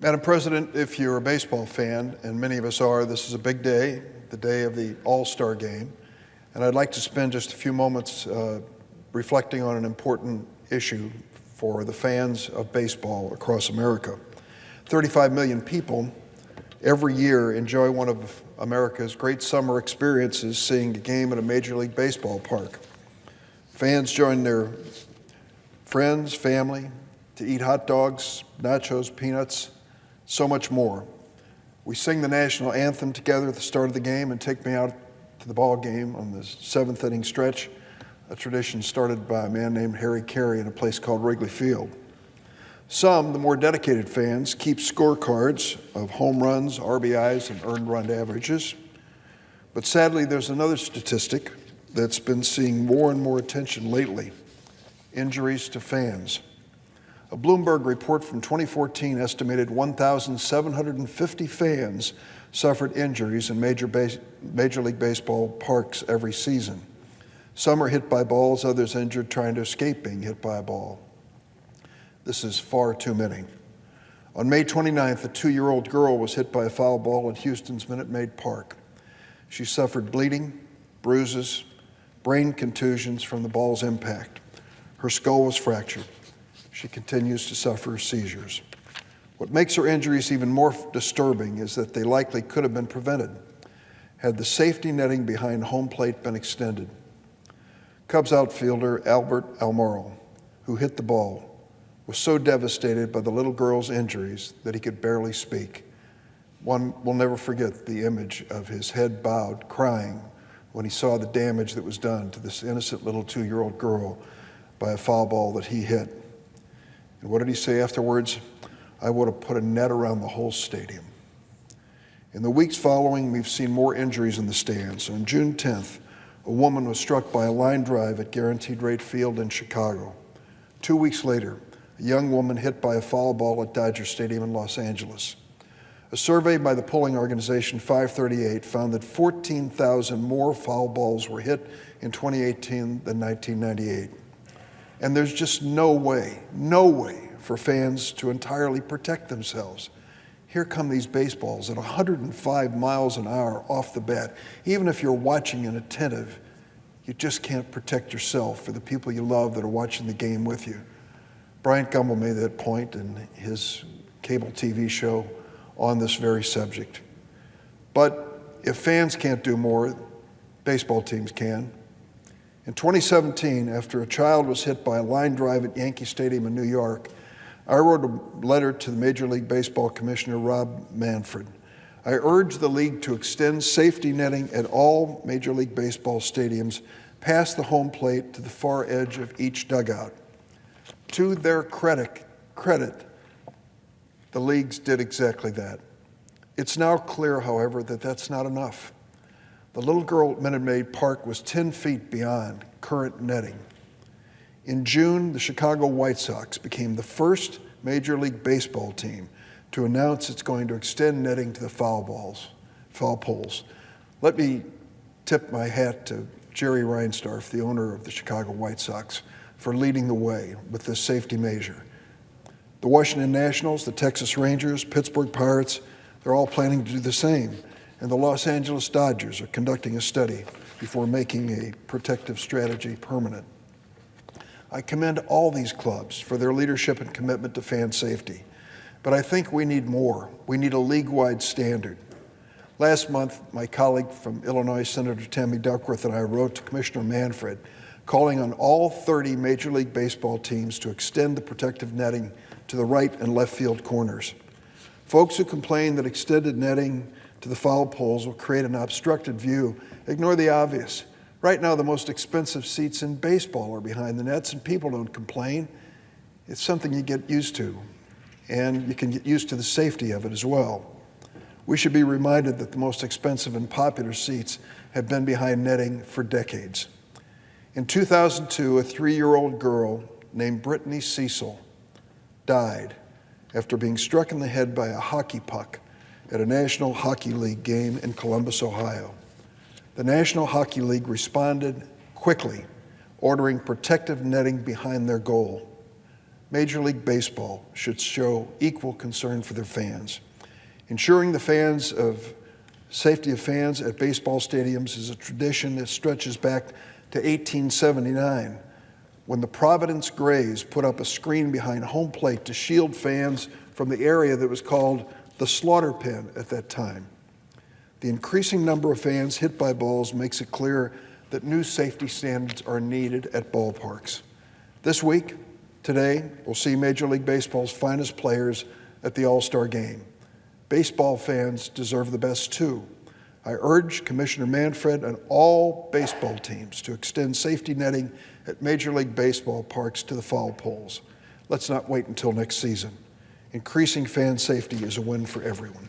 Madam President, if you're a baseball fan, and many of us are, this is a big day, the day of the All-Star Game, and I'd like to spend just a few moments reflecting on an important issue for the fans of baseball across America. 35 million people every year enjoy one of America's great summer experiences, seeing a game at a Major League Baseball park. Fans join their friends, family, to eat hot dogs, nachos, peanuts, so much more. We sing the national anthem together at the start of the game and take me out to the ball game on the seventh inning stretch, a tradition started by a man named Harry Carey in a place called Wrigley Field. Some, the more dedicated fans, keep scorecards of home runs, RBIs, and earned run averages. But sadly, there's another statistic that's been seeing more and more attention lately: injuries to fans. A Bloomberg report from 2014 estimated 1,750 fans suffered injuries in Major League Baseball parks every season. Some are hit by balls, others injured trying to escape being hit by a ball. This is far too many. On May 29th, a 2-year-old girl was hit by a foul ball at Houston's Minute Maid Park. She suffered bleeding, bruises, brain contusions from the ball's impact. Her skull was fractured. She continues to suffer seizures. What makes her injuries even more disturbing is that they likely could have been prevented had the safety netting behind home plate been extended. Cubs outfielder Albert Almora, who hit the ball, was so devastated by the little girl's injuries that he could barely speak. One will never forget the image of his head bowed, crying when he saw the damage that was done to this innocent little 2-year-old girl by a foul ball that he hit. And what did he say afterwards? "I would have put a net around the whole stadium." In the weeks following, we've seen more injuries in the stands. On June 10th, a woman was struck by a line drive at Guaranteed Rate Field in Chicago. 2 weeks later, a young woman hit by a foul ball at Dodger Stadium in Los Angeles. A survey by the polling organization 538 found that 14,000 more foul balls were hit in 2018 than 1998. And there's just no way for fans to entirely protect themselves. Here come these baseballs at 105 miles an hour off the bat. Even if you're watching and attentive, you just can't protect yourself for the people you love that are watching the game with you. Bryant Gumbel made that point in his cable TV show on this very subject. But if fans can't do more, baseball teams can. In 2017, after a child was hit by a line drive at Yankee Stadium in New York, I wrote a letter to the Major League Baseball Commissioner, Rob Manfred. I urged the league to extend safety netting at all Major League Baseball stadiums past the home plate to the far edge of each dugout. To their credit, the leagues did exactly that. It's now clear, however, that that's not enough. The little girl at Minute Maid Park was 10 feet beyond current netting. In June, the Chicago White Sox became the first Major League Baseball team to announce it's going to extend netting to the foul poles. Let me tip my hat to Jerry Reinsdorf, the owner of the Chicago White Sox, for leading the way with this safety measure. The Washington Nationals, the Texas Rangers, Pittsburgh Pirates, they're all planning to do the same. And the Los Angeles Dodgers are conducting a study before making a protective strategy permanent. I commend all these clubs for their leadership and commitment to fan safety. But I think we need more. We need a league-wide standard. Last month, my colleague from Illinois, Senator Tammy Duckworth, and I wrote to Commissioner Manfred calling on all 30 Major League Baseball teams to extend the protective netting to the right and left field corners. Folks who complain that extended netting to the foul poles will create an obstructed view ignore the obvious. Right now, the most expensive seats in baseball are behind the nets, and people don't complain. It's something you get used to, and you can get used to the safety of it as well. We should be reminded that the most expensive and popular seats have been behind netting for decades. In 2002, a 3-year-old girl named Brittany Cecil died after being struck in the head by a hockey puck at a National Hockey League game in Columbus, Ohio. The National Hockey League responded quickly, ordering protective netting behind their goal. Major League Baseball should show equal concern for their fans. Ensuring the safety of fans at baseball stadiums is a tradition that stretches back to 1879, when the Providence Grays put up a screen behind home plate to shield fans from the area that was called the slaughter pen at that time. The increasing number of fans hit by balls makes it clear that new safety standards are needed at ballparks. This week, today, we'll see Major League Baseball's finest players at the All-Star Game. Baseball fans deserve the best too. I urge Commissioner Manfred and all baseball teams to extend safety netting at Major League Baseball parks to the foul poles. Let's not wait until next season. Increasing fan safety is a win for everyone.